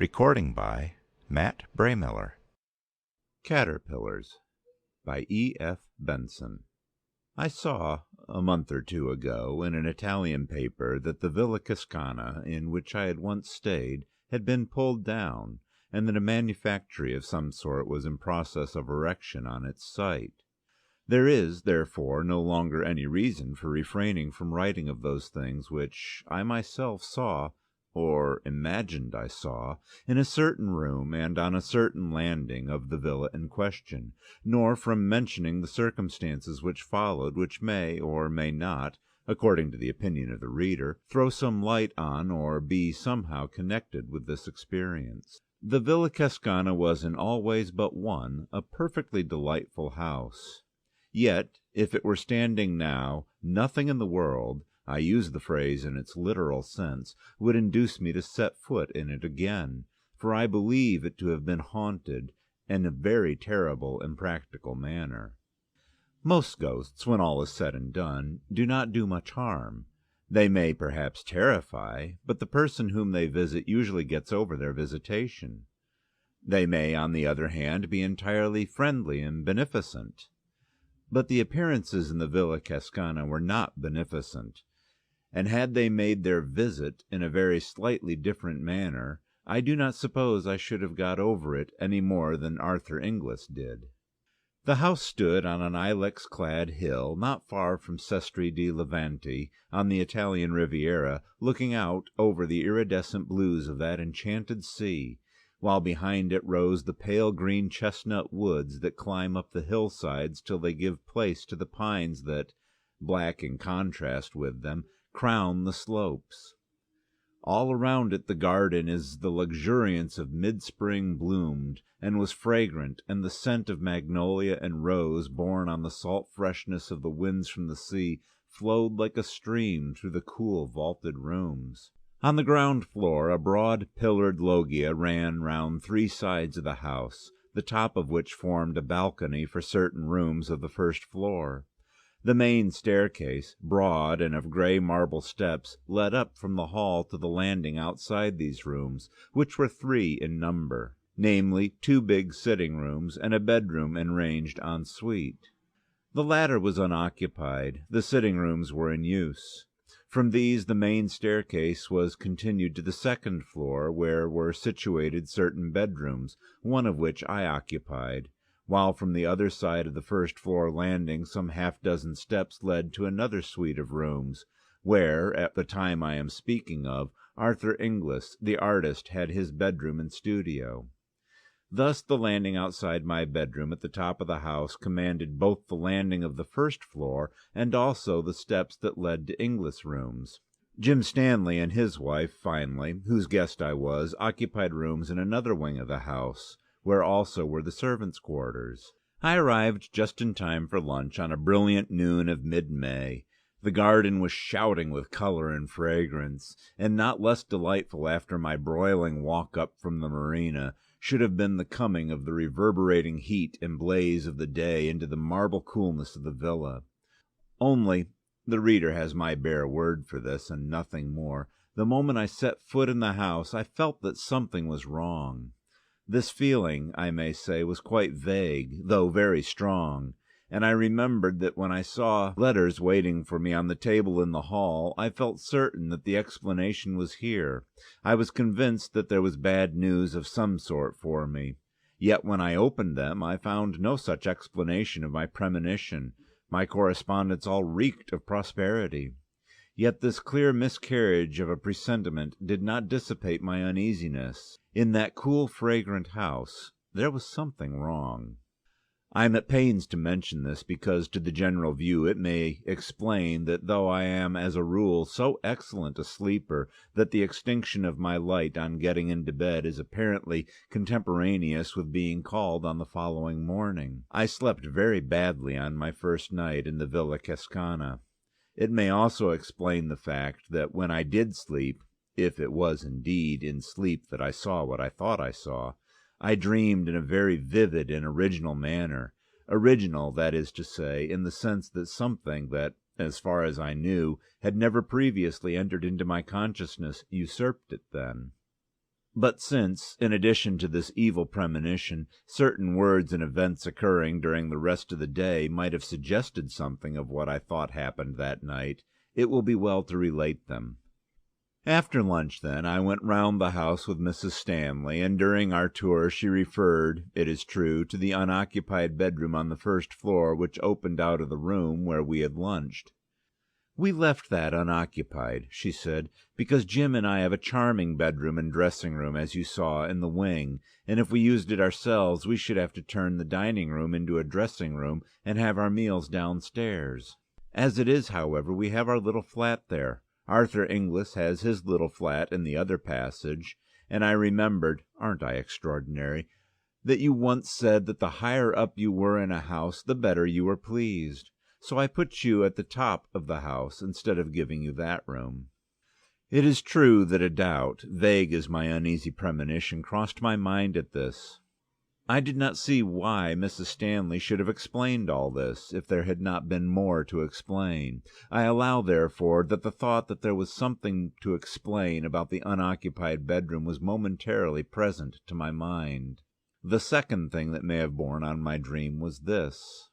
Recording by Matt Braymiller. Caterpillars by F Benson. I saw, a month or two ago, in an Italian paper that the Villa Cascana, in which I had once stayed, had been pulled down, and that a manufactory of some sort was in process of erection on its site. There is, therefore, no longer any reason for refraining from writing of those things which I myself saw, or imagined I saw, in a certain room and on a certain landing of the villa in question, nor from mentioning the circumstances which followed, which may or may not, according to the opinion of the reader, throw some light on or be somehow connected with this experience. The Villa Cascana was in all ways but one a perfectly delightful house. Yet, if it were standing now, nothing in the world, I use the phrase in its literal sense, would induce me to set foot in it again, for I believe it to have been haunted in a very terrible and practical manner. Most ghosts, when all is said and done, do not do much harm. They may perhaps terrify, but the person whom they visit usually gets over their visitation. They may, on the other hand, be entirely friendly and beneficent. But the appearances in the Villa Cascana were not beneficent, and had they made their visit in a very slightly different manner, I do not suppose I should have got over it any more than Arthur Inglis did. The house stood on an ilex-clad hill, not far from Sestri di Levante, on the Italian Riviera, looking out over the iridescent blues of that enchanted sea, while behind it rose the pale green chestnut woods that climb up the hillsides till they give place to the pines that, black in contrast with them, crown the slopes. All around it the garden is the luxuriance of mid-spring bloomed, and was fragrant, and the scent of magnolia and rose, borne on the salt freshness of the winds from the sea, flowed like a stream through the cool vaulted rooms. On the ground floor a broad pillared loggia ran round three sides of the house, the top of which formed a balcony for certain rooms of the first floor. The main staircase, broad and of grey marble steps, led up from the hall to the landing outside these rooms, which were three in number, namely, two big sitting rooms and a bedroom enranged en suite. The latter was unoccupied, the sitting rooms were in use. From these the main staircase was continued to the second floor, where were situated certain bedrooms, one of which I occupied, while from the other side of the first floor landing some half-dozen steps led to another suite of rooms, where, at the time I am speaking of, Arthur Inglis, the artist, had his bedroom and studio. Thus the landing outside my bedroom at the top of the house commanded both the landing of the first floor and also the steps that led to Inglis' rooms. Jim Stanley and his wife, finally, whose guest I was, occupied rooms in another wing of the house, where also were the servants' quarters. I arrived just in time for lunch on a brilliant noon of mid-May. The garden was shouting with colour and fragrance, and not less delightful after my broiling walk up from the marina should have been the coming of the reverberating heat and blaze of the day into the marble coolness of the villa. Only, the reader has my bare word for this, and nothing more, the moment I set foot in the house I felt that something was wrong. This feeling, I may say, was quite vague, though very strong, and I remembered that when I saw letters waiting for me on the table in the hall, I felt certain that the explanation was here. I was convinced that there was bad news of some sort for me. Yet when I opened them, I found no such explanation of my premonition. My correspondence all reeked of prosperity. Yet this clear miscarriage of a presentiment did not dissipate my uneasiness. In that cool, fragrant house there was something wrong. I am at pains to mention this, because to the general view it may explain that though I am as a rule so excellent a sleeper that the extinction of my light on getting into bed is apparently contemporaneous with being called on the following morning, I slept very badly on my first night in the Villa Cascana. It may also explain the fact that when I did sleep, if it was indeed in sleep that I saw what I thought I saw, I dreamed in a very vivid and original manner, original, that is to say, in the sense that something that, as far as I knew, had never previously entered into my consciousness, usurped it then. But since, in addition to this evil premonition, certain words and events occurring during the rest of the day might have suggested something of what I thought happened that night, it will be well to relate them. After lunch, then, I went round the house with Mrs. Stanley, and during our tour she referred, it is true, to the unoccupied bedroom on the first floor which opened out of the room where we had lunched. "We left that unoccupied," she said, "because Jim and I have a charming bedroom and dressing room, as you saw, in the wing, and if we used it ourselves we should have to turn the dining room into a dressing room and have our meals downstairs. As it is, however, we have our little flat there. Arthur Inglis has his little flat in the other passage, and I remembered, aren't I extraordinary, that you once said that the higher up you were in a house the better you were pleased. So I put you at the top of the house instead of giving you that room." It is true that a doubt, vague as my uneasy premonition, crossed my mind at this. I did not see why Mrs. Stanley should have explained all this, if there had not been more to explain. I allow, therefore, that the thought that there was something to explain about the unoccupied bedroom was momentarily present to my mind. The second thing that may have borne on my dream was this.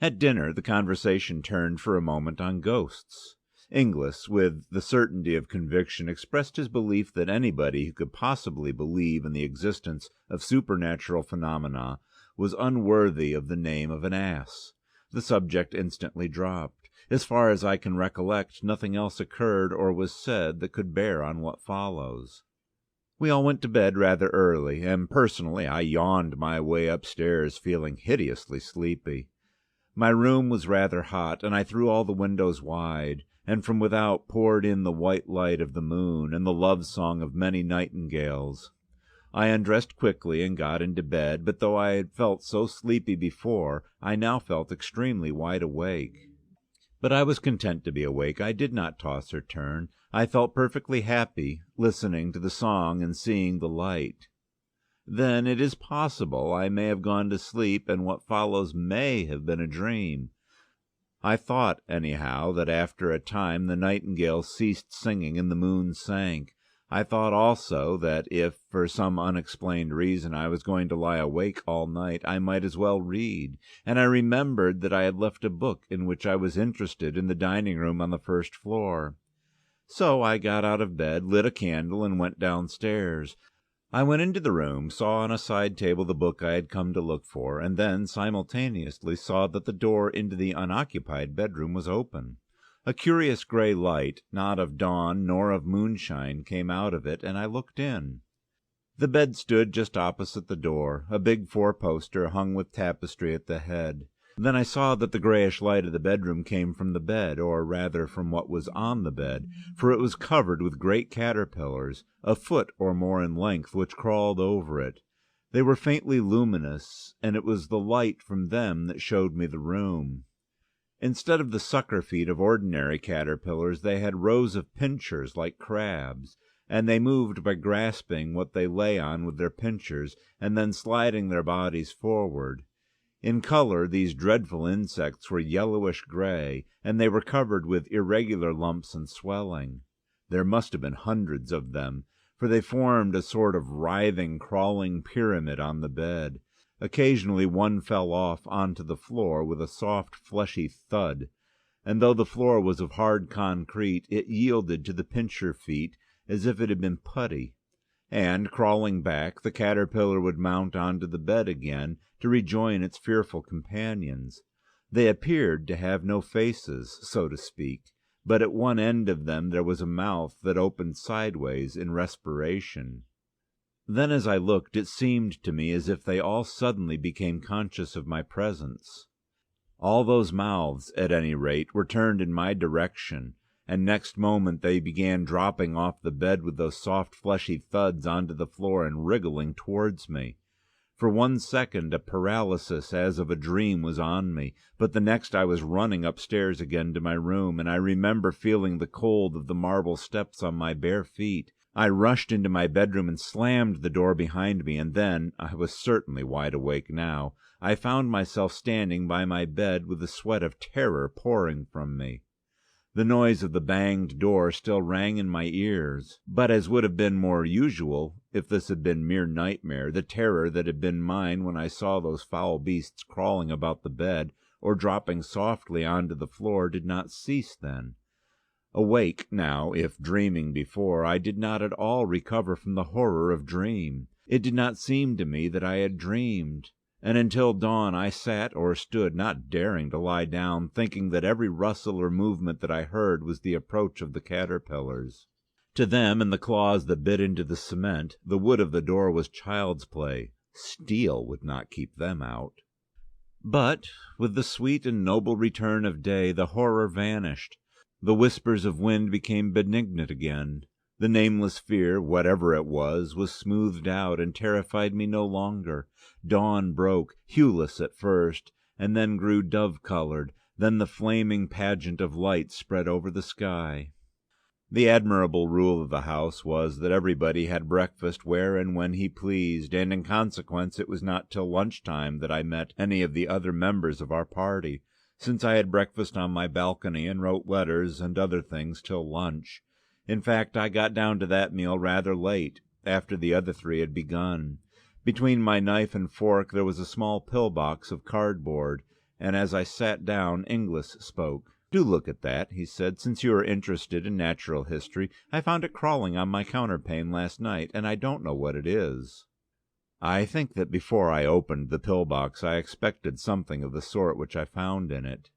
At dinner the conversation turned for a moment on ghosts. Inglis, with the certainty of conviction, expressed his belief that anybody who could possibly believe in the existence of supernatural phenomena was unworthy of the name of an ass. The subject instantly dropped. As far as I can recollect, nothing else occurred or was said that could bear on what follows. We all went to bed rather early, and personally I yawned my way upstairs, feeling hideously sleepy. My room was rather hot, and I threw all the windows wide, and from without poured in the white light of the moon and the love song of many nightingales. I undressed quickly and got into bed, but though I had felt so sleepy before, I now felt extremely wide awake. But I was content to be awake. I did not toss or turn. I felt perfectly happy, listening to the song and seeing the light. Then it is possible I may have gone to sleep, and what follows may have been a dream. I thought, anyhow, that after a time the nightingales ceased singing and the moon sank. I thought also that if, for some unexplained reason, I was going to lie awake all night, I might as well read, and I remembered that I had left a book in which I was interested in the dining room on the first floor. So I got out of bed, lit a candle, and went downstairs. I went into the room, saw on a side table the book I had come to look for, and then simultaneously saw that the door into the unoccupied bedroom was open. A curious grey light, not of dawn nor of moonshine, came out of it, and I looked in. The bed stood just opposite the door, a big four-poster hung with tapestry at the head. Then I saw that the greyish light of the bedroom came from the bed, or rather from what was on the bed, for it was covered with great caterpillars, a foot or more in length, which crawled over it. They were faintly luminous, and it was the light from them that showed me the room. Instead of the sucker feet of ordinary caterpillars, they had rows of pincers like crabs, and they moved by grasping what they lay on with their pincers, and then sliding their bodies forward. In color these dreadful insects were yellowish-gray, and they were covered with irregular lumps and swelling. There must have been hundreds of them, for they formed a sort of writhing, crawling pyramid on the bed. Occasionally one fell off onto the floor with a soft, fleshy thud, and though the floor was of hard concrete, it yielded to the pincher feet as if it had been putty. And, crawling back, the caterpillar would mount onto the bed again to rejoin its fearful companions. They appeared to have no faces, so to speak, but at one end of them there was a mouth that opened sideways in respiration. Then as I looked, it seemed to me as if they all suddenly became conscious of my presence. All those mouths, at any rate, were turned in my direction, and next moment they began dropping off the bed with those soft fleshy thuds onto the floor and wriggling towards me. For 1 second a paralysis as of a dream was on me, but the next I was running upstairs again to my room, and I remember feeling the cold of the marble steps on my bare feet. I rushed into my bedroom and slammed the door behind me, and then, I was certainly wide awake now, I found myself standing by my bed with the sweat of terror pouring from me. The noise of the banged door still rang in my ears, but, as would have been more usual if this had been mere nightmare, the terror that had been mine when I saw those foul beasts crawling about the bed or dropping softly on to the floor did not cease then. Awake now, if dreaming before, I did not at all recover from the horror of dream. It did not seem to me that I had dreamed. And until dawn I sat or stood, not daring to lie down, thinking that every rustle or movement that I heard was the approach of the caterpillars. To them and the claws that bit into the cement, the wood of the door was child's play. Steel would not keep them out. But with the sweet and noble return of day, the horror vanished. The whispers of wind became benignant again. The nameless fear, whatever it was smoothed out and terrified me no longer. Dawn broke, hueless at first, and then grew dove-colored. Then the flaming pageant of light spread over the sky. The admirable rule of the house was that everybody had breakfast where and when he pleased, and in consequence it was not till lunch-time that I met any of the other members of our party, since I had breakfast on my balcony and wrote letters and other things till lunch. In fact, I got down to that meal rather late, after the other three had begun. Between my knife and fork there was a small pill-box of cardboard, and as I sat down Inglis spoke. "Do look at that," he said. "Since you are interested in natural history, I found it crawling on my counterpane last night, and I don't know what it is." I think that before I opened the pill-box I expected something of the sort which I found in it.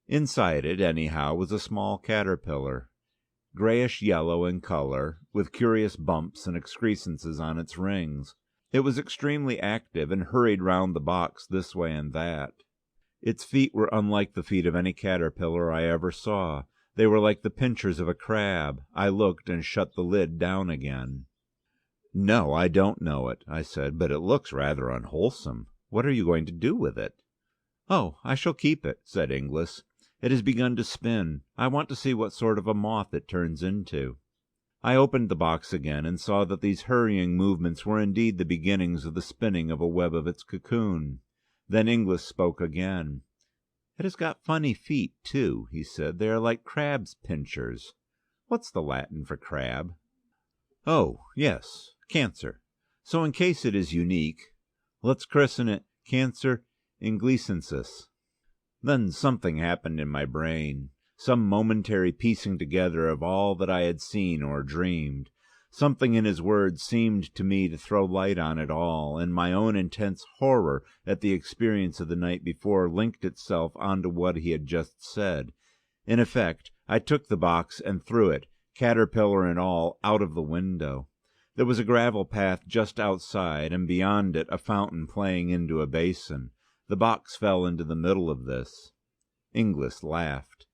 Inside it, anyhow, was a small caterpillar, grayish-yellow in color, with curious bumps and excrescences on its rings. It was extremely active, and hurried round the box this way and that. Its feet were unlike the feet of any caterpillar I ever saw. They were like the pincers of a crab. I looked and shut the lid down again. "No, I don't know it," I said, "but it looks rather unwholesome. What are you going to do with it?" "Oh, I shall keep it," said Inglis. "It has begun to spin. I want to see what sort of a moth it turns into." I opened the box again, and saw that these hurrying movements were indeed the beginnings of the spinning of a web of its cocoon. Then Inglis spoke again. "It has got funny feet, too," he said. "They are like crab's pincers. What's the Latin for crab?" "Oh, yes, Cancer. So in case it is unique, let's christen it Cancer Inglisensis." Then something happened in my brain, some momentary piecing together of all that I had seen or dreamed. Something in his words seemed to me to throw light on it all, and my own intense horror at the experience of the night before linked itself on to what he had just said. In effect, I took the box and threw it, caterpillar and all, out of the window. There was a gravel path just outside, and beyond it a fountain playing into a basin. The box fell into the middle of this. Inglis laughed.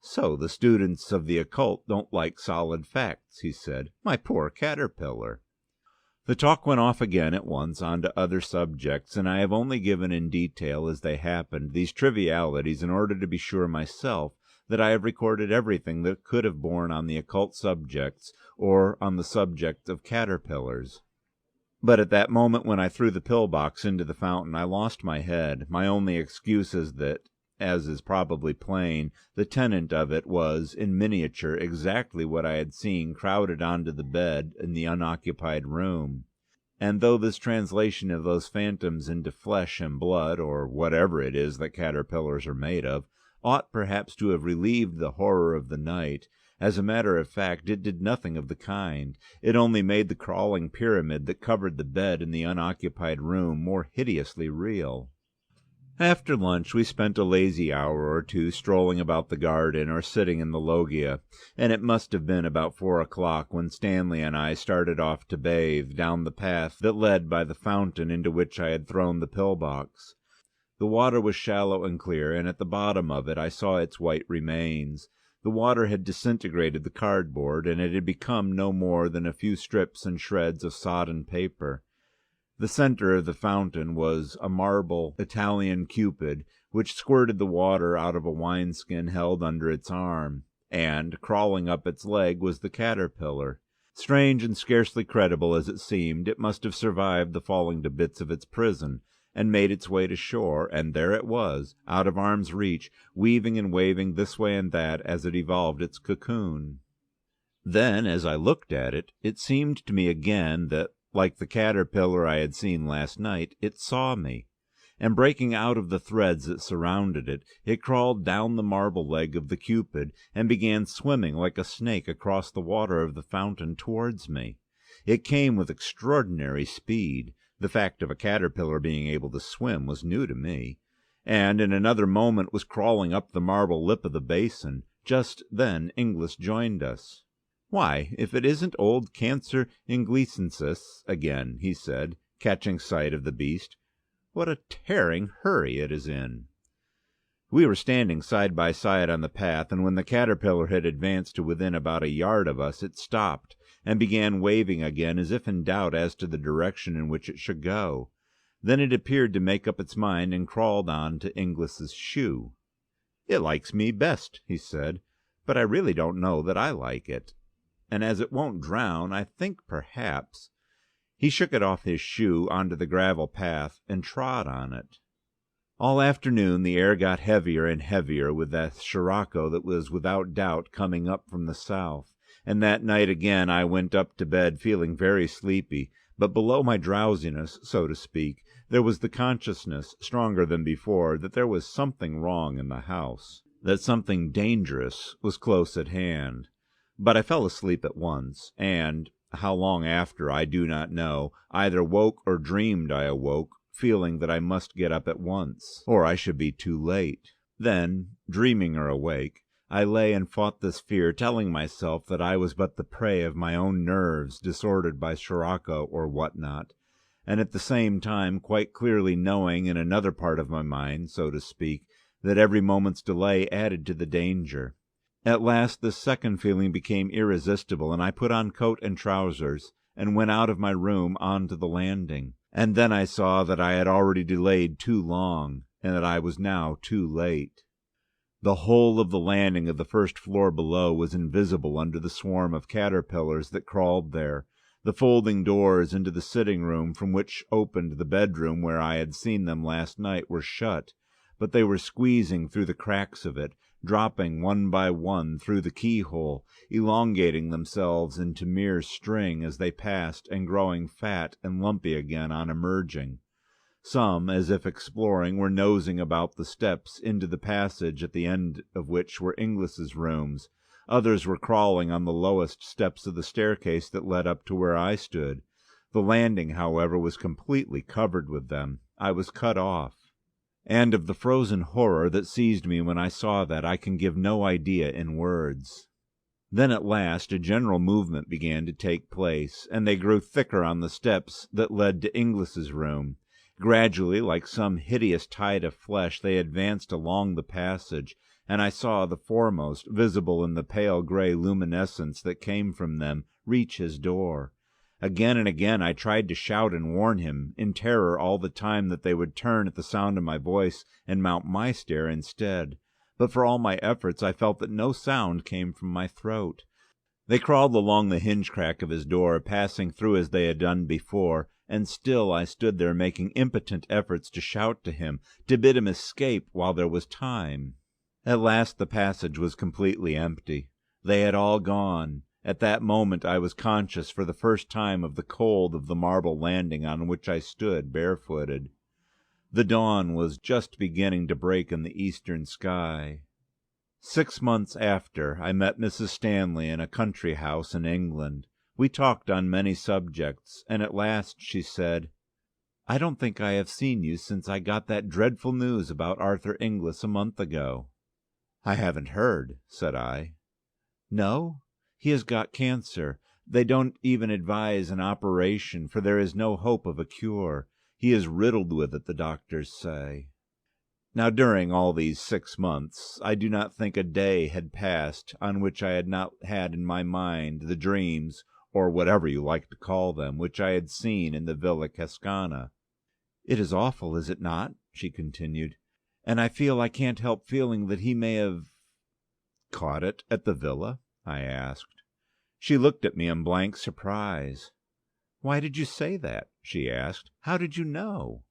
"So the students of the occult don't like solid facts," he said. "My poor caterpillar." The talk went off again at once on to other subjects, and I have only given in detail, as they happened, these trivialities in order to be sure myself that I have recorded everything that could have borne on the occult subjects or on the subject of caterpillars. But at that moment when I threw the pill-box into the fountain I lost my head. My only excuse is that, as is probably plain, the tenant of it was, in miniature, exactly what I had seen crowded onto the bed in the unoccupied room. And though this translation of those phantoms into flesh and blood, or whatever it is that caterpillars are made of, ought perhaps to have relieved the horror of the night, as a matter of fact it did nothing of the kind. It only made the crawling pyramid that covered the bed in the unoccupied room more hideously real. After lunch we spent a lazy hour or two strolling about the garden or sitting in the loggia, and it must have been about 4 o'clock when Stanley and I started off to bathe, down the path that led by the fountain into which I had thrown the pill-box. The water was shallow and clear, and at the bottom of it I saw its white remains. The water had disintegrated the cardboard, and it had become no more than a few strips and shreds of sodden paper. The centre of the fountain was a marble Italian Cupid, which squirted the water out of a wineskin held under its arm, and, crawling up its leg, was the caterpillar. Strange and scarcely credible as it seemed, it must have survived the falling to bits of its prison, and made its way to shore, and there it was, out of arm's reach, weaving and waving this way and that as it evolved its cocoon. Then, as I looked at it, it seemed to me again that, like the caterpillar I had seen last night, it saw me, and breaking out of the threads that surrounded it, it crawled down the marble leg of the Cupid, and began swimming like a snake across the water of the fountain towards me. It came with extraordinary speed. The fact of a caterpillar being able to swim was new to me, and in another moment was crawling up the marble lip of the basin. Just then Inglis joined us. "Why, if it isn't old Cancer Inglisensis again," he said, catching sight of the beast. "What a tearing hurry it is in!" We were standing side by side on the path, and when the caterpillar had advanced to within about a yard of us, it stopped, and began waving again as if in doubt as to the direction in which it should go. Then it appeared to make up its mind, and crawled on to Inglis's shoe. "It likes me best," he said, "but I really don't know that I like it. And as it won't drown, I think perhaps—" He shook it off his shoe onto the gravel path, and trod on it. All afternoon the air got heavier and heavier with that sirocco that was without doubt coming up from the south, and that night again I went up to bed feeling very sleepy, but below my drowsiness, so to speak, there was the consciousness, stronger than before, that there was something wrong in the house, that something dangerous was close at hand. But I fell asleep at once, and, how long after I do not know, either woke or dreamed I awoke, feeling that I must get up at once, or I should be too late. Then, dreaming or awake, I lay and fought this fear, telling myself that I was but the prey of my own nerves, disordered by sirocco or what not, and at the same time quite clearly knowing in another part of my mind, so to speak, that every moment's delay added to the danger. At last this second feeling became irresistible, and I put on coat and trousers, and went out of my room on to the landing. And then I saw that I had already delayed too long, and that I was now too late. The whole of the landing of the first floor below was invisible under the swarm of caterpillars that crawled there. The folding doors into the sitting room from which opened the bedroom where I had seen them last night were shut, but they were squeezing through the cracks of it, dropping one by one through the keyhole, elongating themselves into mere string as they passed, and growing fat and lumpy again on emerging. Some, as if exploring, were nosing about the steps into the passage at the end of which were Inglis's rooms. Others were crawling on the lowest steps of the staircase that led up to where I stood. The landing, however, was completely covered with them. I was cut off. And of the frozen horror that seized me when I saw that, I can give no idea in words. Then at last a general movement began to take place, and they grew thicker on the steps that led to Inglis's room. Gradually, like some hideous tide of flesh, they advanced along the passage, and I saw the foremost, visible in the pale grey luminescence that came from them, reach his door. Again and again I tried to shout and warn him, in terror all the time that they would turn at the sound of my voice and mount my stair instead. But for all my efforts I felt that no sound came from my throat. They crawled along the hinge crack of his door, passing through as they had done before, and still I stood there making impotent efforts to shout to him, to bid him escape while there was time. At last the passage was completely empty. They had all gone. At that moment I was conscious for the first time of the cold of the marble landing on which I stood barefooted. The dawn was just beginning to break in the eastern sky. 6 months after, I met Mrs. Stanley in a country house in England. We talked on many subjects, and at last she said, "I don't think I have seen you since I got that dreadful news about Arthur Inglis a month ago." "I haven't heard," said I. "No? He has got cancer. They don't even advise an operation, for there is no hope of a cure. He is riddled with it, the doctors say." Now during all these 6 months I do not think a day had passed on which I had not had in my mind the dreams, or whatever you like to call them, which I had seen in the Villa Cascana. "It is awful, is it not?" she continued. "And I can't help feeling that he may have—" "Caught it at the villa?" I asked. She looked at me in blank surprise. "Why did you say that?" she asked. "How did you know?"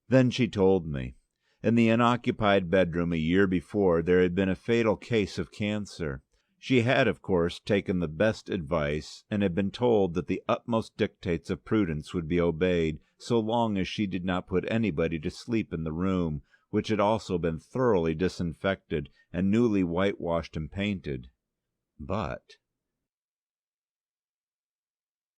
Then she told me. In the unoccupied bedroom a year before there had been a fatal case of cancer. She had, of course, taken the best advice, and had been told that the utmost dictates of prudence would be obeyed, so long as she did not put anybody to sleep in the room, which had also been thoroughly disinfected and newly whitewashed and painted. But